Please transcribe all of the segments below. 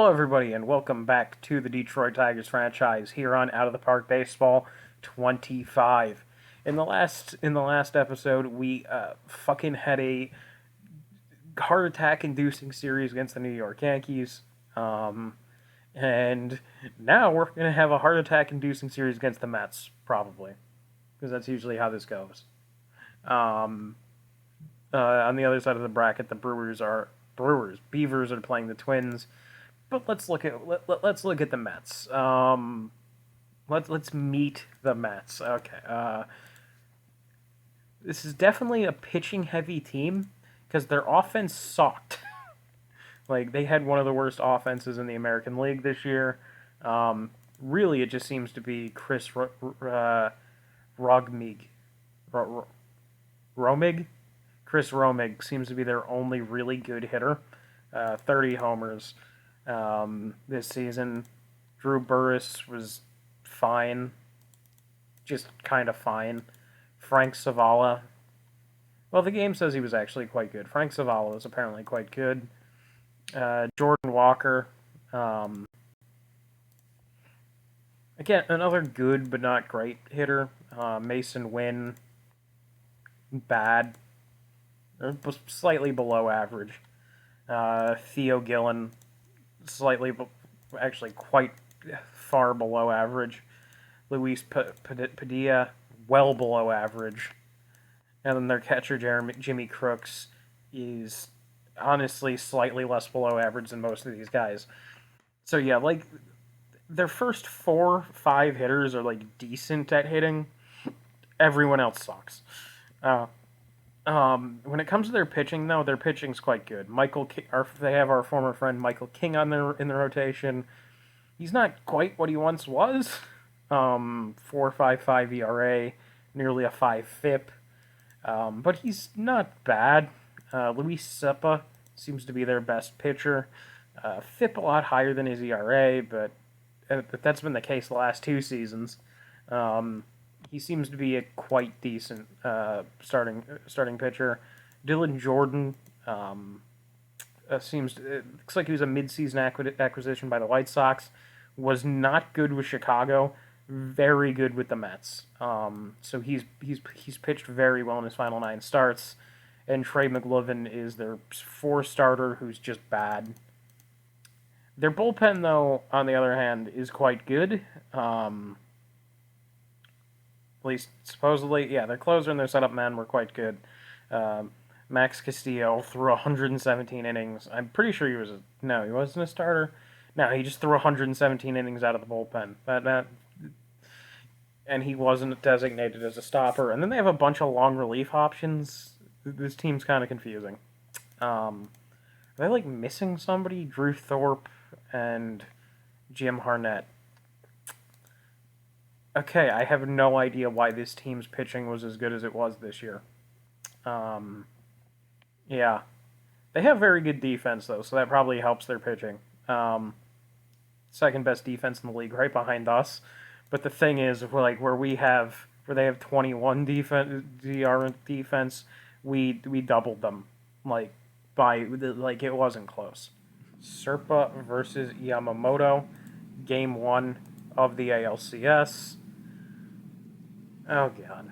Hello, everybody, and welcome back to the Detroit Tigers franchise here on Out of the Park Baseball 25. In the last episode, we fucking had a heart attack-inducing series against the New York Yankees, and now we're gonna have a heart attack-inducing series against the Mets, probably, because that's usually how this goes. On the other side of the bracket, the Beavers are playing the Twins. But let's look at the Mets. Let's meet the Mets. Okay. This is definitely a pitching heavy team because their offense sucked. Like they had one of the worst offenses in the American League this year. Really, it just seems to be Chris Rogmig. Romig? Chris Romig seems to be their only really good hitter. 30 homers. This season. Drew Burress was fine. Just kind of fine. Frank Zavala. Well, the game says he was actually quite good. Frank Zavala was apparently quite good. Jordan Walker. Again, another good but not great hitter. Mason Wynn. Bad. Slightly below average. Theo Gillen. Actually quite far below average. Luis Padilla, well below average. And then their catcher, Jimmy Crooks, is honestly slightly less below average than most of these guys. So yeah, like, their first 4-5 hitters are, like, decent at hitting. Everyone else sucks. When it comes to their pitching, though, their pitching's quite good. They have our former friend Michael King in the rotation. He's not quite what he once was. 4.55 ERA, nearly a 5 FIP. But he's not bad. Luis Seppa seems to be their best pitcher. FIP a lot higher than his ERA, but that's been the case the last 2 seasons. He seems to be a quite decent starting pitcher. Dylan Jordan it looks like he was a midseason acquisition by the White Sox. Was not good with Chicago. Very good with the Mets. So he's pitched very well in his final 9 starts. And Trey McLovin is their 4 starter who's just bad. Their bullpen, though, on the other hand, is quite good. At least supposedly, yeah, their closer and their setup man were quite good. Max Castillo threw 117 innings. I'm pretty sure he wasn't a starter. No, he just threw 117 innings out of the bullpen. And he wasn't designated as a stopper. And then they have a bunch of long relief options. This team's kind of confusing. Are they, like, missing somebody? Drew Thorpe and Jim Harnett. Okay, I have no idea why this team's pitching was as good as it was this year. Yeah. They have very good defense, though, so that probably helps their pitching. Second best defense in the league, right behind us. But the thing is, where they have 21 defense, we doubled them, it wasn't close. Serpa versus Yamamoto, Game 1 of the ALCS. Oh, God.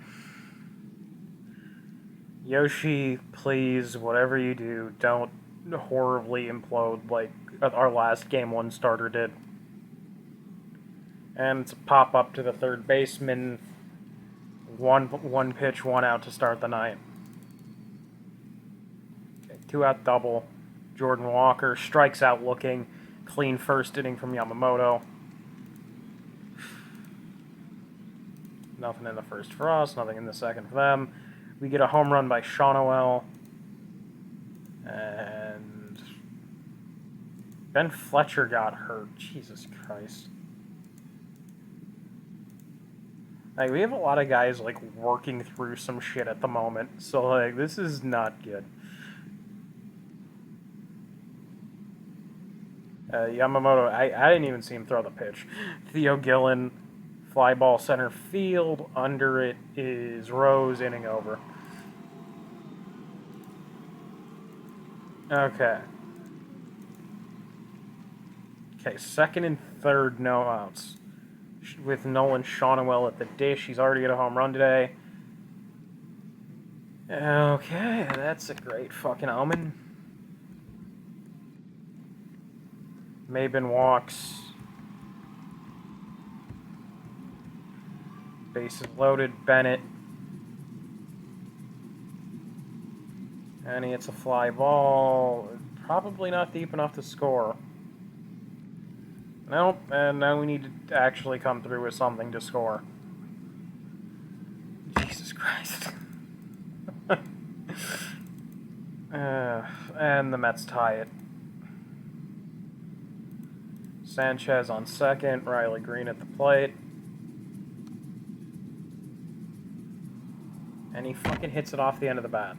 Yoshi, please, whatever you do, don't horribly implode like our last Game 1 starter did. And it's a pop-up to the third baseman. One pitch, 1 out to start the night. Okay, 2-out double. Jordan Walker strikes out looking. Clean first inning from Yamamoto. Nothing in the first for us, nothing in the second for them. We get a home run by Shawnoel. And Ben Fletcher got hurt. Jesus Christ. Like, we have a lot of guys, like, working through some shit at the moment. So, like, this is not good. Yamamoto, I didn't even see him throw the pitch. Theo Gillen, fly ball center field. Under it is Rose, inning over. Okay. Okay, second and third no outs. With Nolan Shawnwell at the dish. He's already got a home run today. Okay, that's a great fucking omen. Maben walks. Bases loaded. Bennett. And he hits a fly ball. Probably not deep enough to score. Nope, and now we need to actually come through with something to score. Jesus Christ. And the Mets tie it. Sanchez on second, Riley Green at the plate. And he fucking hits it off the end of the bat.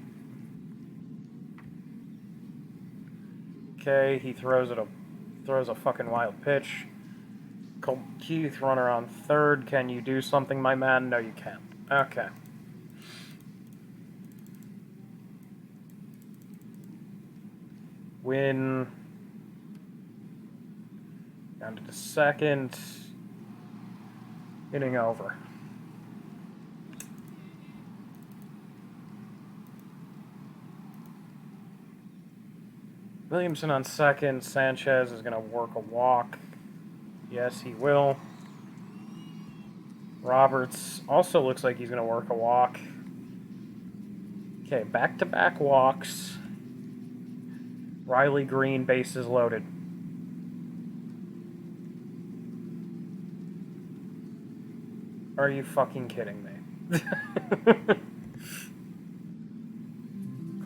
Okay, he throws a fucking wild pitch. Colt Keith, runner on third. Can you do something, my man? No, you can't. Okay. Win. Down to the second. Inning over. Williamson on second. Sanchez is going to work a walk. Yes, he will. Roberts also looks like he's going to work a walk. Okay, back-to-back walks. Riley Green, bases loaded. Are you fucking kidding me?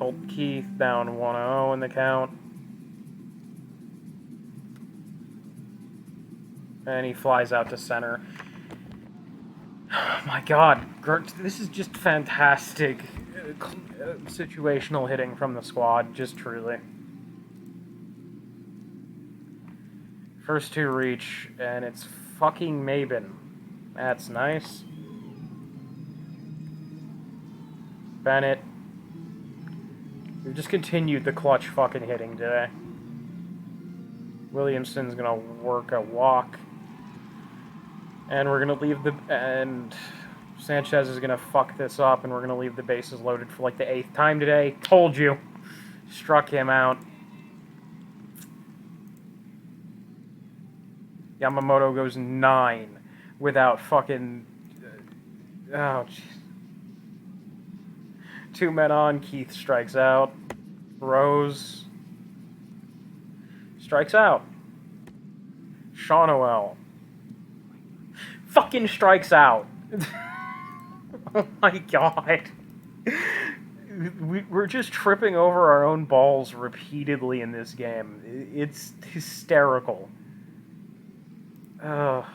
Colt Keith down 1-0 in the count. And he flies out to center. Oh my god, this is just fantastic situational hitting from the squad, just truly. First two reach, and it's fucking Maben. That's nice. Bennett. We've just continued the clutch fucking hitting today. Williamson's gonna work a walk. And we're gonna leave and Sanchez is gonna fuck this up, and we're gonna leave the bases loaded for like the 8th time today. Told you. Struck him out. Yamamoto goes 9 without fucking. Oh, jeez. 2 men on. Keith strikes out. Rose strikes out. Shawnwell fucking strikes out. Oh my god. We're just tripping over our own balls repeatedly in this game. It's hysterical. Oh,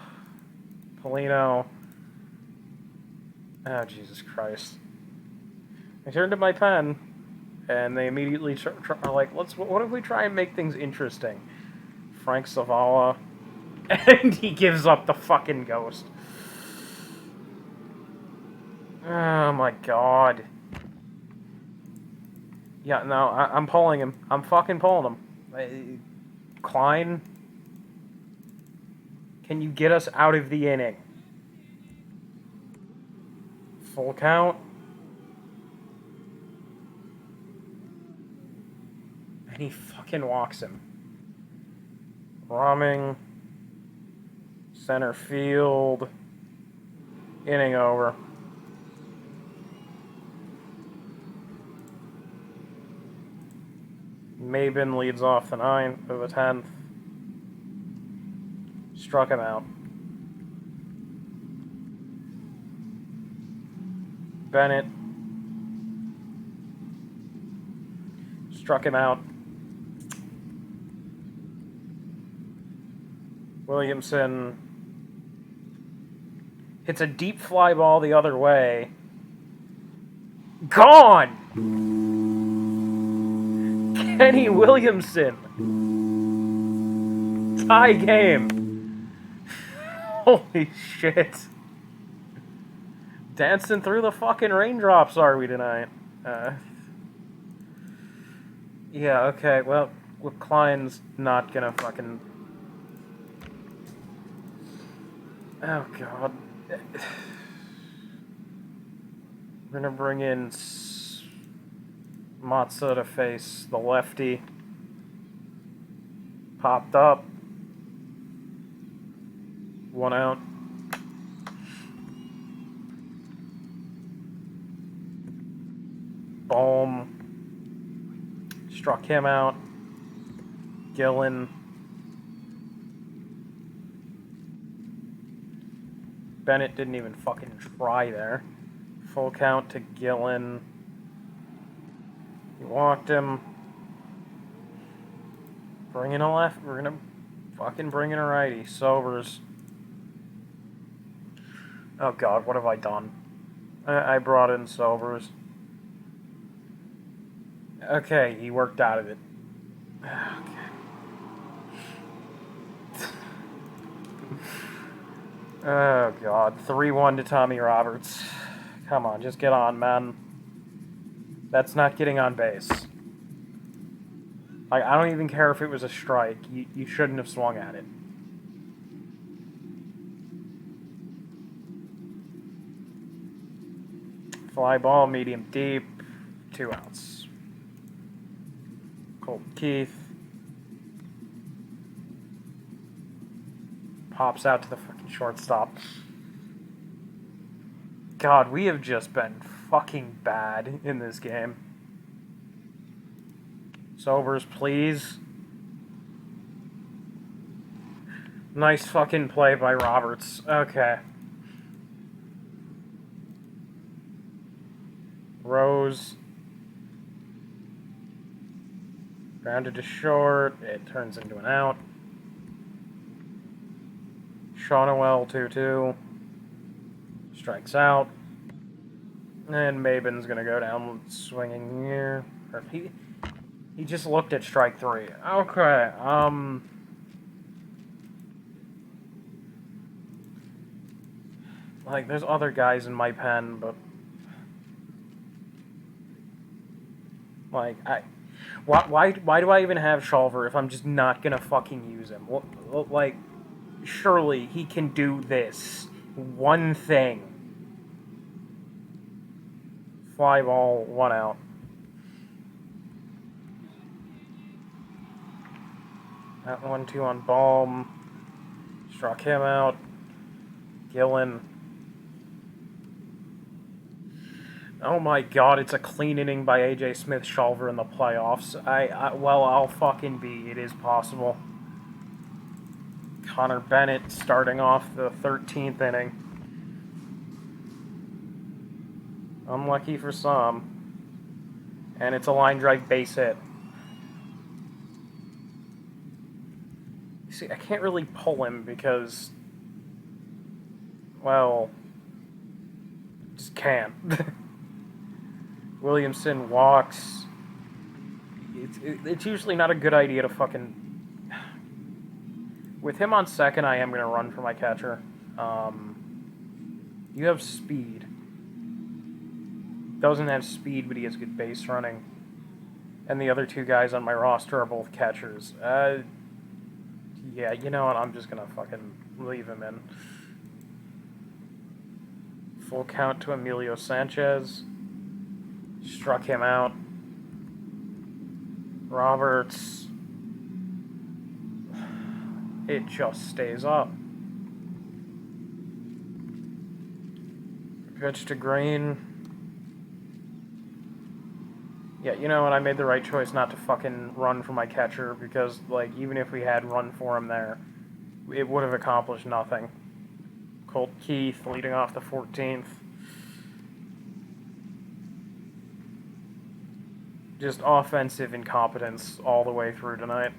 Polino. Oh, Jesus Christ. I turned to my pen, and they immediately are like, what if we try and make things interesting? Frank Zavala. And he gives up the fucking ghost. Oh my god. Yeah, no, I'm pulling him. I'm fucking pulling him. Klein, can you get us out of the inning? Full count. And he fucking walks him. Romming. Center field. Inning over. Maben leads off the 9th or the 10th. Struck him out. Bennett struck him out. Williamson hits a deep fly ball the other way. Gone! Kenny Williamson. Tie game. Holy shit. Dancing through the fucking raindrops are we tonight? Yeah, okay, well, Klein's not gonna fucking Oh, God. We're gonna bring in Matza to face the lefty. Popped up. 1 out. Boom. Struck him out. Gillen. Bennett didn't even fucking try there. Full count to Gillen. He walked him. Bring in a left. We're gonna fucking bring in a righty. Sobers. Oh, God, what have I done? I brought in Sobers. Okay, he worked out of it. Okay. Oh, God. 3-1 to Tommy Roberts. Come on, just get on, man. That's not getting on base. Like, I don't even care if it was a strike. You shouldn't have swung at it. Fly ball, medium deep. 2 outs. Colt Keith. Pops out to the fucking shortstop. God, we have just been fucking bad in this game. Sobers, please. Nice fucking play by Roberts. Okay. Rose. Grounded to short. It turns into an out. Shonowell 2-2. Strikes out. And Maben's gonna go down swinging here. Or he just looked at strike 3. Okay, like, there's other guys in my pen, but... Like, why do I even have Shulver if I'm just not gonna fucking use him? Like, surely he can do this one thing. Fly ball, 1 out. That 1-2 on Balm. Struck him out. Gillen. Oh my God, it's a clean inning by A.J. Smith-Shulver in the playoffs. Well, I'll fucking be. It is possible. Connor Bennett starting off the 13th inning. Unlucky for some. And it's a line drive base hit. See, I can't really pull him because... Well... Just can't. Williamson walks. It's usually not a good idea to fucking... With him on second, I am going to run for my catcher. You have speed. Doesn't have speed, but he has good base running. And the other 2 guys on my roster are both catchers. Yeah, you know what? I'm just going to fucking leave him in. Full count to Emilio Sanchez. Struck him out. Roberts. It just stays up. Pitch to Green. Yeah, you know what? I made the right choice not to fucking run for my catcher because, like, even if we had run for him there, it would have accomplished nothing. Colt Keith leading off the 14th. Just offensive incompetence all the way through tonight.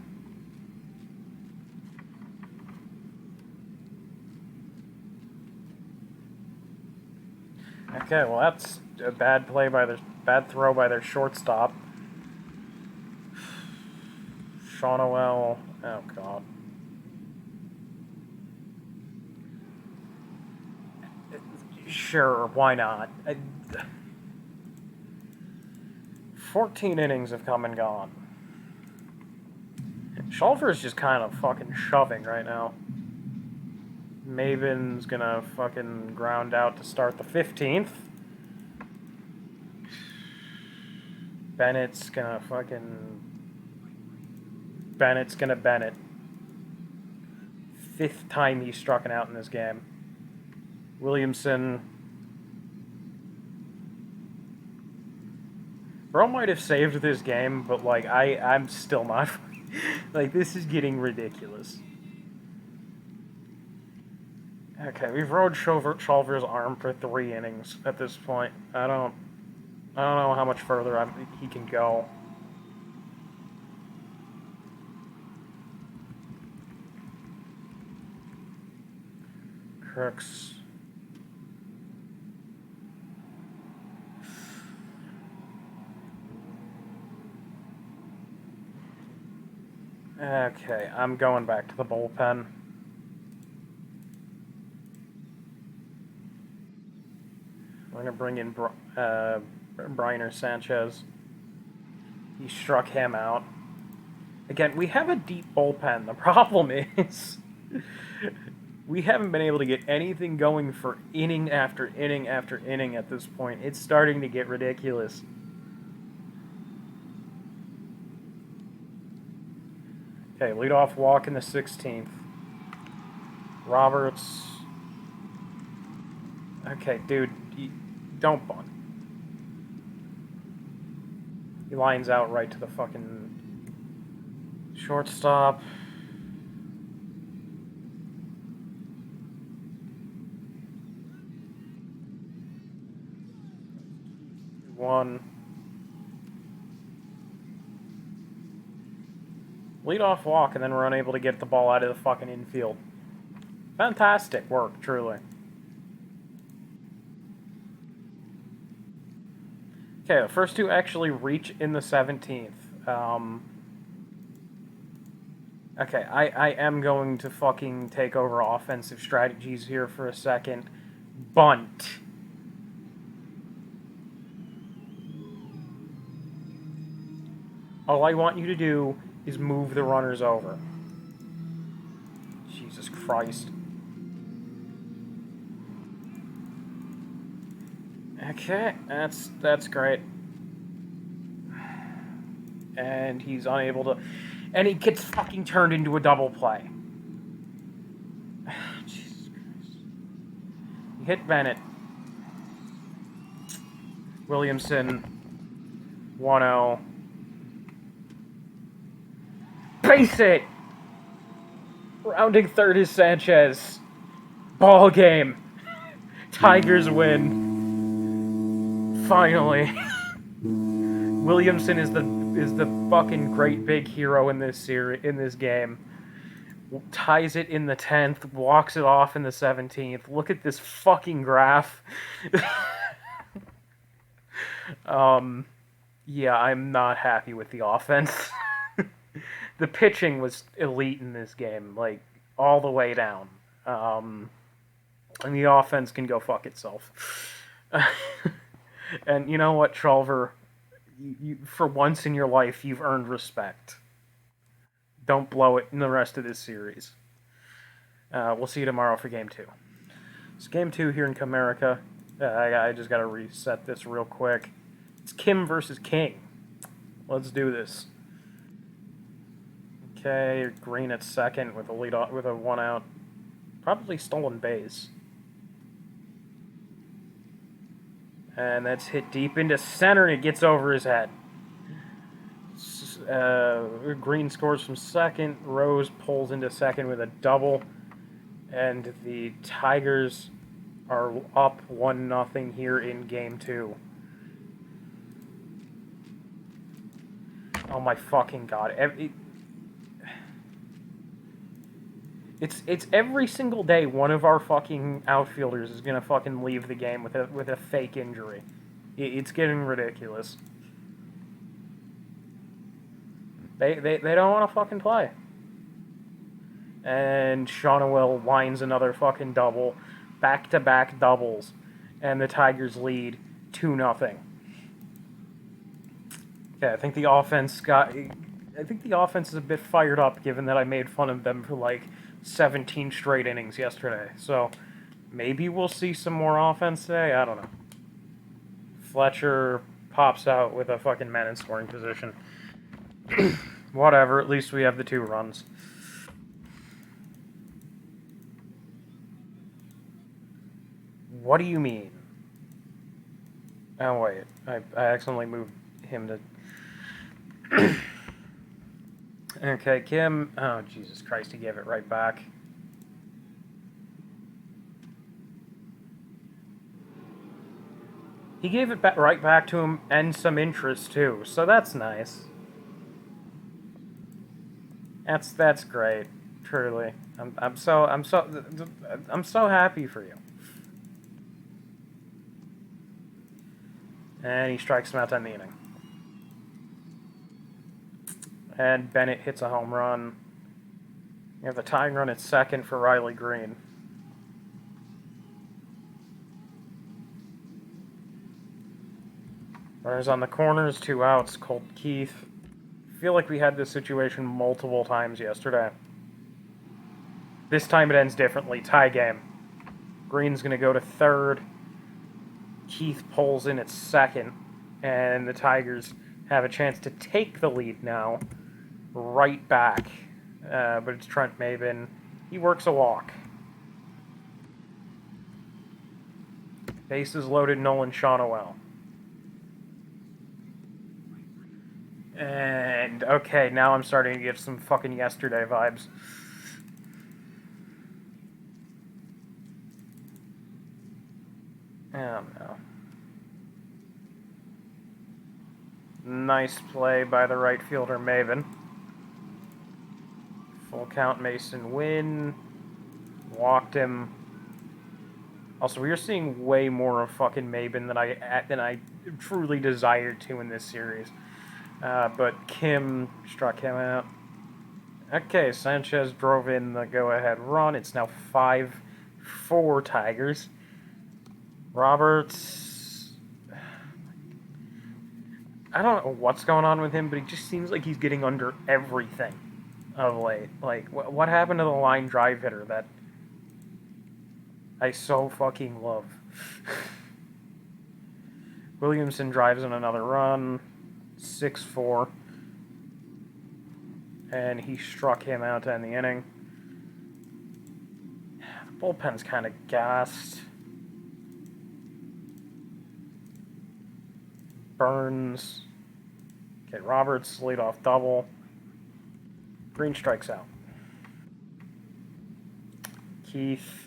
Okay, well that's a bad throw by their shortstop. Shonowell, oh God. Sure, why not? 14 innings have come and gone. Shulver is just kind of fucking shoving right now. Maven's gonna fucking ground out to start the 15th. Bennett's gonna Bennett. 5th time he's struck out in this game. Williamson. Bro might have saved this game, but, like, I'm still not. Like, this is getting ridiculous. Okay, we've rode Shulver's arm for 3 innings at this point. I don't know how much further he can go. Crooks. Okay, I'm going back to the bullpen. We're going to bring in Briner Sanchez. He struck him out. Again, we have a deep bullpen. The problem is we haven't been able to get anything going for inning after inning after inning at this point. It's starting to get ridiculous. Okay, leadoff walk in the 16th. Roberts. Okay, dude, don't bunt. He lines out right to the fucking shortstop. One. Leadoff walk, and then we're unable to get the ball out of the fucking infield. Fantastic work, truly. Okay, the first 2 actually reach in the 17th. Okay, I am going to fucking take over offensive strategies here for a second. Bunt. All I want you to do is move the runners over. Jesus Christ. Okay, that's great. And he's unable to... And he gets fucking turned into a double play. Jesus Christ. He hit Bennett. Williamson. 1-0. Base it! Rounding third is Sanchez. Ball game. Tigers win. Finally. Williamson is the fucking great big hero in this game. Ties it in the 10th, walks it off in the 17th. Look at this fucking graph. Yeah, I'm not happy with the offense. The pitching was elite in this game, like, all the way down. And the offense can go fuck itself. And you know what, Shulver? You, for once in your life, you've earned respect. Don't blow it in the rest of this series. We'll see you tomorrow for Game 2. It's Game 2 here in Comerica. I just gotta reset this real quick. It's Kim versus King. Let's do this. Okay, Green at second with a lead with a 1 out. Probably stolen base. And that's hit deep into center, and it gets over his head. Green scores from second. Rose pulls into second with a double. And the Tigers are up 1-0 here in Game 2. Oh my fucking god. It's every single day one of our fucking outfielders is gonna fucking leave the game with a fake injury. It's getting ridiculous. They don't want to fucking play. And Shonawell lines another fucking double, back-to-back doubles, and the Tigers lead 2-0. Okay, I think the offense is a bit fired up, given that I made fun of them for, like, 17 straight innings yesterday. So maybe we'll see some more offense today. I don't know. Fletcher pops out with a fucking man in scoring position. Whatever, at least we have the 2 runs. What do you mean? Oh, wait. I accidentally moved him to... Okay, Kim... Oh, Jesus Christ, he gave it right back. He gave it right back to him, and some interest, too, so that's nice. That's great, truly. I'm so happy for you. And he strikes him out to end the inning. And Bennett hits a home run. You have the tying run at second for Riley Green. Runners on the corners, 2 outs. Colt Keith. I feel like we had this situation multiple times yesterday. This time it ends differently. Tie game. Green's going to go to third. Keith pulls in at second. And the Tigers have a chance to take the lead now. Right back. But it's Trent Maben. He works a walk. Bases loaded, Nolan Shawnoel. And, okay, now I'm starting to get some fucking yesterday vibes. Oh, no. Nice play by the right fielder, Maven. Full count, Mason Wynn. Walked him. Also, we are seeing way more of fucking Maben than I truly desired to in this series. But Kim struck him out. Okay, Sanchez drove in the go-ahead run. It's now 5-4 Tigers. Roberts... I don't know what's going on with him, but he just seems like he's getting under everything of late. Like, what happened to the line drive hitter that I so fucking love? Williamson drives in another run. 6-4. And he struck him out to end the inning. The bullpen's kind of gassed. Burns. Okay, Roberts, leadoff double. Green strikes out. Keith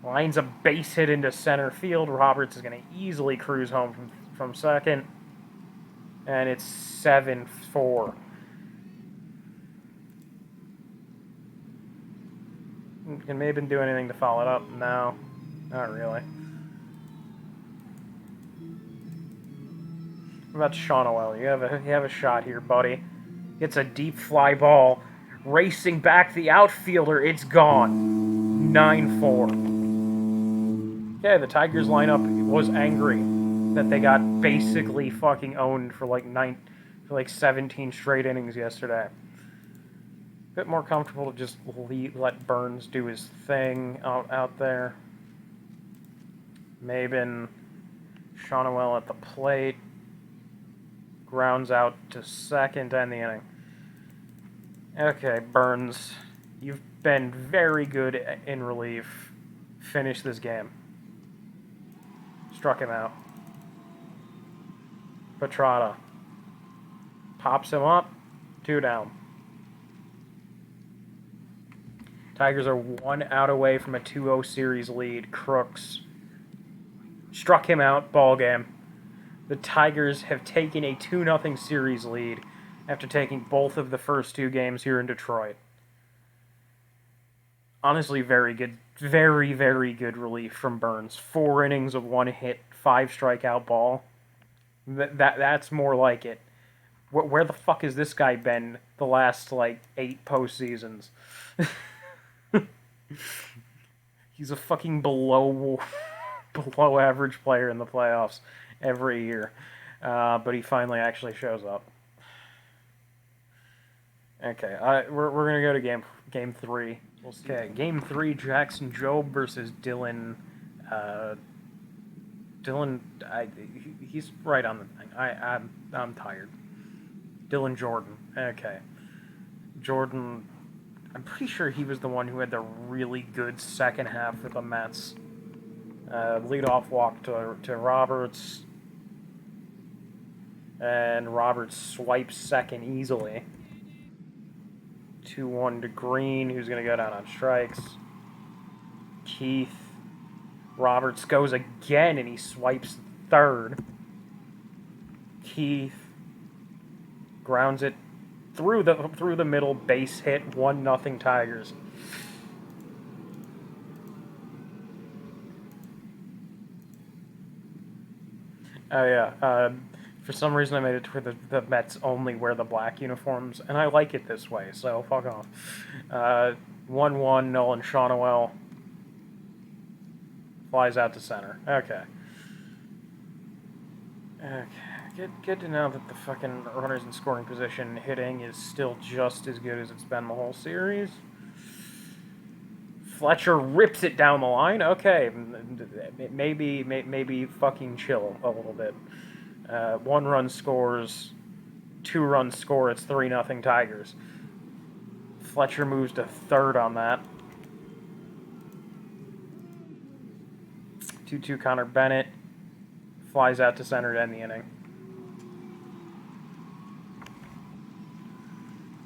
lines a base hit into center field. Roberts is going to easily cruise home from second. And it's 7-4. Can Maben do anything to follow it up? No, not really. What about Shawnoel? You have a shot here, buddy. Gets a deep fly ball. Racing back the outfielder. It's gone. 9-4. Yeah, the Tigers lineup was angry that they got basically fucking owned for like 17 straight innings yesterday. A bit more comfortable to just let Burns do his thing out there. Maben, Shawnoel at the plate. Grounds out to second to end the inning. Okay, Burns, you've been very good in relief. Finish this game. Struck him out. Petrata pops him up. 2 down. Tigers are 1 out away from a 2-0 series lead. Crooks struck him out. Ball game. The Tigers have taken a 2-0 series lead after taking both of the first 2 games here in Detroit. Honestly, very good. Very, very good relief from Burns. 4 innings of 1 hit, 5 strikeout ball. That's more like it. Where the fuck has this guy been the last, 8 postseasons? He's a fucking below average player in the playoffs every year. But he finally actually shows up. Okay, we're going to go to game 3. We'll see. Okay, Game 3, Jackson Jobe versus Dylan. Dylan, he's right on the thing. I'm tired. Dylan Jordan. Okay. Jordan, I'm pretty sure he was the one who had the really good second half for the Mets. Leadoff walk to Roberts. And Roberts swipes second easily. 2-1 to Green, who's going to go down on strikes. Keith. Roberts goes again, and he swipes third. Keith grounds it through the middle, base hit, 1-0 Tigers. Oh yeah. For some reason, I made it to where the Mets only wear the black uniforms, and I like it this way. So fuck off. 1-1. Nolan Shawnoel flies out to center. Okay. Good to know that the fucking runners in scoring position hitting is still just as good as it's been the whole series. Fletcher rips it down the line. Okay, maybe fucking chill a little bit. 1 run scores, 2 runs score. It's 3-0 Tigers. Fletcher moves to third on that. 2-2 Connor Bennett flies out to center to end the inning.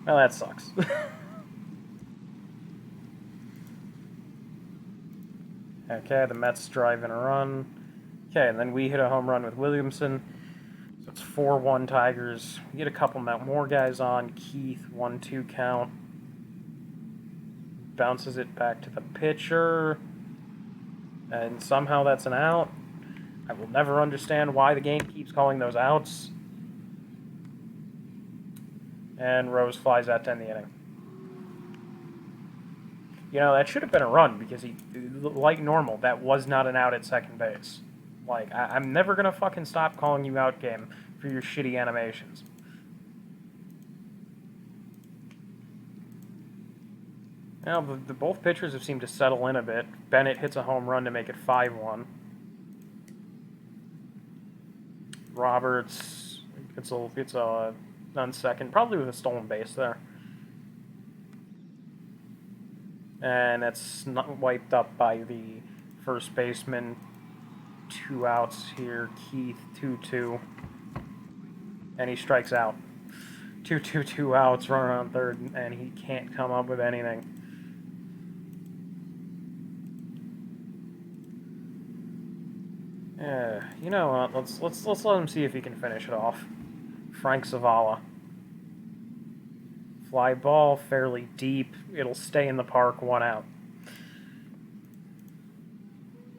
Well, that sucks. Okay, the Mets drive in a run. Okay, and then we hit a home run with Williamson. So it's 4-1 Tigers. We get a couple more guys on. Keith, 1-2 count. Bounces it back to the pitcher. And somehow that's an out. I will never understand why the game keeps calling those outs. And Rose flies out to end the inning. You know, that should have been a run because like normal, that was not an out at second base. Like, I'm never going to fucking stop calling you out, game, for your shitty animations. Now, both pitchers have seemed to settle in a bit. Bennett hits a home run to make it 5-1. Roberts gets a on second, probably with a stolen base there. And that's not wiped up by the first baseman. 2 outs here. Keith, 2-2. And he strikes out. 2-2, 2 outs, runner on third, and he can't come up with anything. You know what? Let's let him see if he can finish it off. Frank Zavala. Fly ball, fairly deep. It'll stay in the park, 1 out.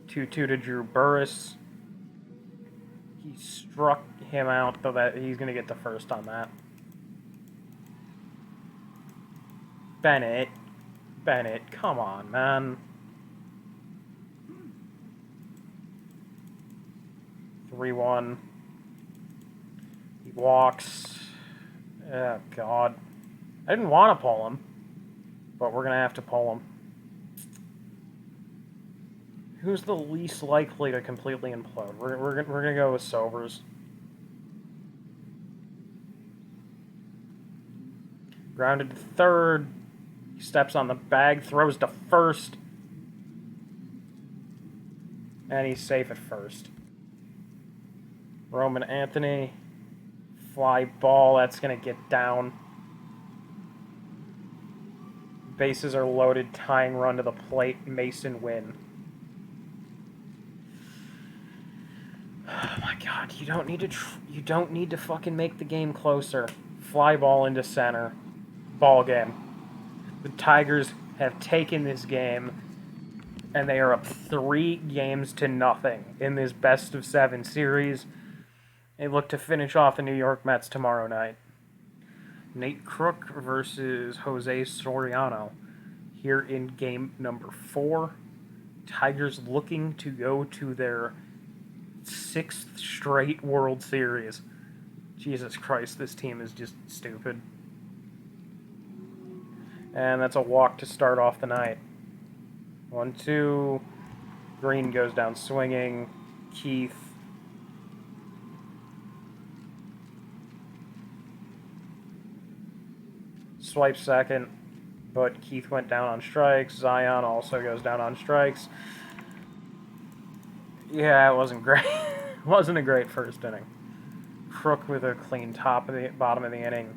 2-2 to Drew Burris. He struck him out, though that he's going to get the first on that. Bennett, come on, man. 3-1. He walks. Oh, God. I didn't want to pull him, but we're going to have to pull him. Who's the least likely to completely implode? We're going to go with Sobers. Grounded to third. He steps on the bag, throws to first. And he's safe at first. Roman Anthony. Fly ball. That's going to get down. Bases are loaded. Tying run to the plate. Mason win. Oh my God! You don't need to fucking make the game closer. Fly ball into center. Ball game. The Tigers have taken this game, and they are up 3-0 in this best-of-7 series. They look to finish off the New York Mets tomorrow night. Nate Crook versus Jose Soriano here in game number 4. Tigers looking to go to their 6th straight World Series. Jesus Christ, this team is just stupid. And that's a walk to start off the night. 1-2. Green goes down swinging. Keith. Swipes second, but Keith went down on strikes. Zion also goes down on strikes. Yeah, it wasn't great. It wasn't a great first inning. Crook with a clean bottom of the inning.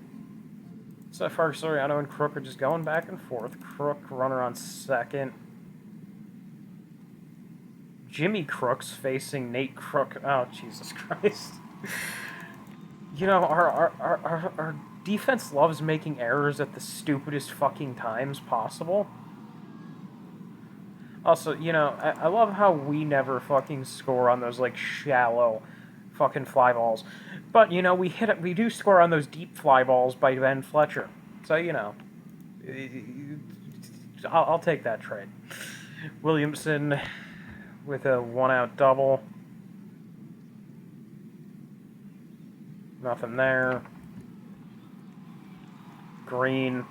So far, Soriano and Crook are just going back and forth. Crook, runner on second. Jimmy Crooks facing Nate Crook. Oh, Jesus Christ. You know, our defense loves making errors at the stupidest fucking times possible. Also, you know, I love how we never fucking score on those, like, shallow fucking fly balls. But, you know, we do score on those deep fly balls by Ben Fletcher. So, you know, I'll take that trade. Williamson with a one-out double. Nothing there. Green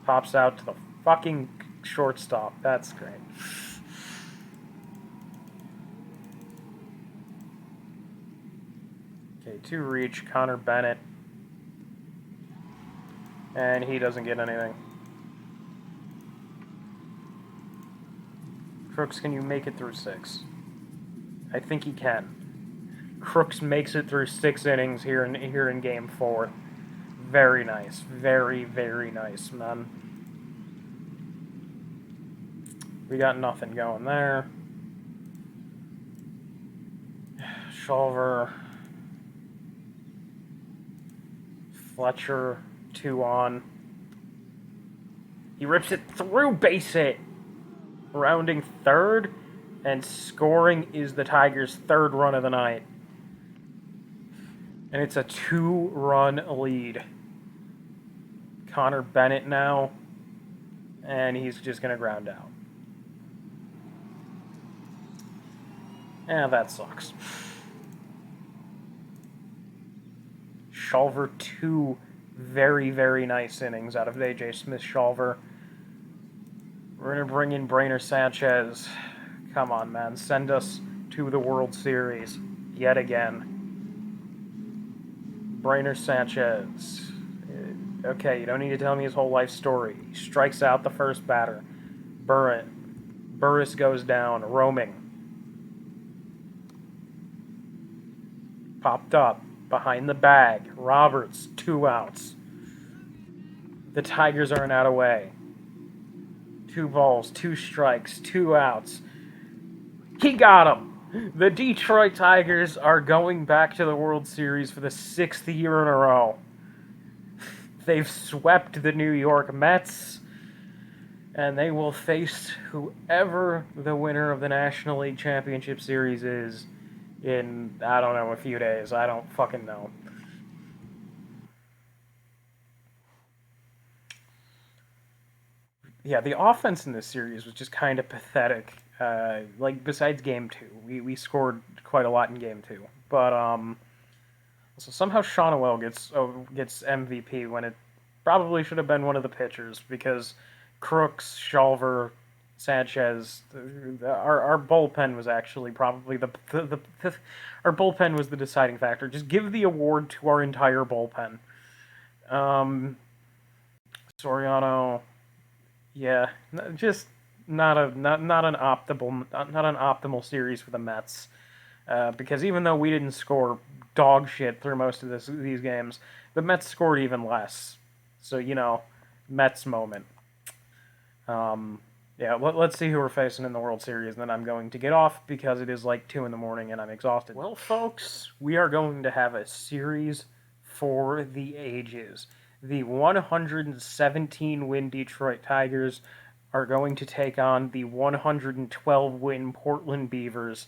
pops out to the fucking shortstop. That's great. Okay, 2 reach. Connor Bennett. And he doesn't get anything. Crooks, can you make it through 6? I think he can. Crooks makes it through 6 innings here in Game 4. Very nice. Very, very nice, man. We got nothing going there. Shulver. Fletcher, 2 on. He rips it through, base hit. Rounding third, and scoring is the Tigers' 3rd run of the night. And it's a 2-run lead. Connor Bennett now, and he's just going to ground out. That sucks. Shulver, 2 very, very nice innings out of A.J. Smith-Shulver. We're going to bring in Brainer Sanchez. Come on, man. Send us to the World Series yet again. Brainer Sanchez. Okay, you don't need to tell me his whole life story. He strikes out the first batter. Burris goes down, roaming. Popped up, behind the bag. Roberts, 2 outs. The Tigers are an out away. 2 balls, 2 strikes, 2 outs. He got him! The Detroit Tigers are going back to the World Series for the 6th year in a row. They've swept the New York Mets, and they will face whoever the winner of the National League Championship Series is in, I don't know, a few days. I don't fucking know. Yeah, the offense in this series was just kind of pathetic. Like, besides Game 2. We scored quite a lot in Game 2. But, so somehow Shonowell gets MVP when it probably should have been one of the pitchers, because Crooks, Shulver, Sanchez, our bullpen was actually probably our bullpen was the deciding factor. Just give the award to our entire bullpen. Soriano, yeah, just not an optimal series for the Mets. Because even though we didn't score dog shit through most of these games, the Mets scored even less. So, you know, Mets moment. Yeah, let's see who we're facing in the World Series, and then I'm going to get off because it is like 2 in the morning and I'm exhausted. Well, folks, we are going to have a series for the ages. The 117-win Detroit Tigers are going to take on the 112-win Portland Beavers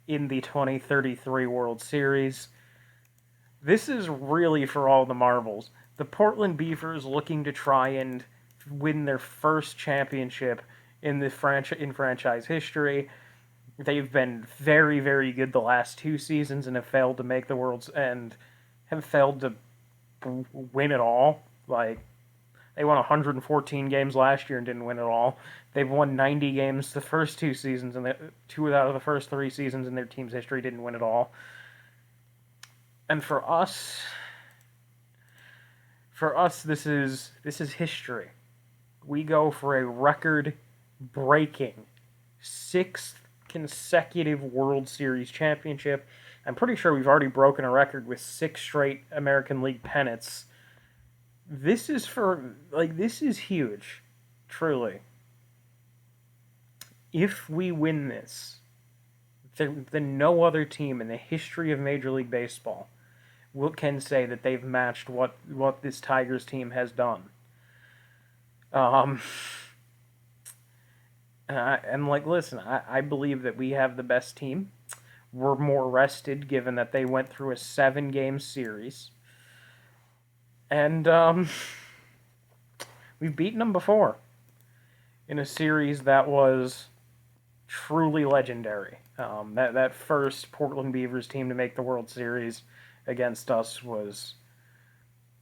in the 2033 World Series. This is really for all the marbles. The Portland Beavers looking to try and win their first championship in franchise history. They've been very, very good the last 2 seasons and have failed to make the Worlds and have failed to win it all. Like, They won 114 games last year and didn't win it all. They've won 90 games the first 2 seasons, and 2 out of the first 3 seasons in their team's history didn't win it all. And for us, this is history. We go for a record-breaking 6th consecutive World Series championship. I'm pretty sure we've already broken a record with 6 straight American League pennants. This is huge, truly. If we win this, then no other team in the history of Major League Baseball can say that they've matched what this Tigers team has done. Listen, I believe that we have the best team. We're more rested given that they went through a 7-game series. And, we've beaten them before in a series that was truly legendary. That first Portland Beavers team to make the World Series against us was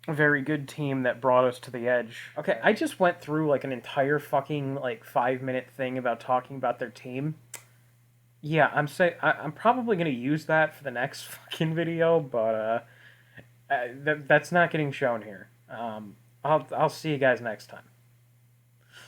a very good team that brought us to the edge. Okay, I just went through an entire fucking 5-minute thing about talking about their team. Yeah, I'm probably gonna use that for the next fucking video, but that's not getting shown here. I'll see you guys next time.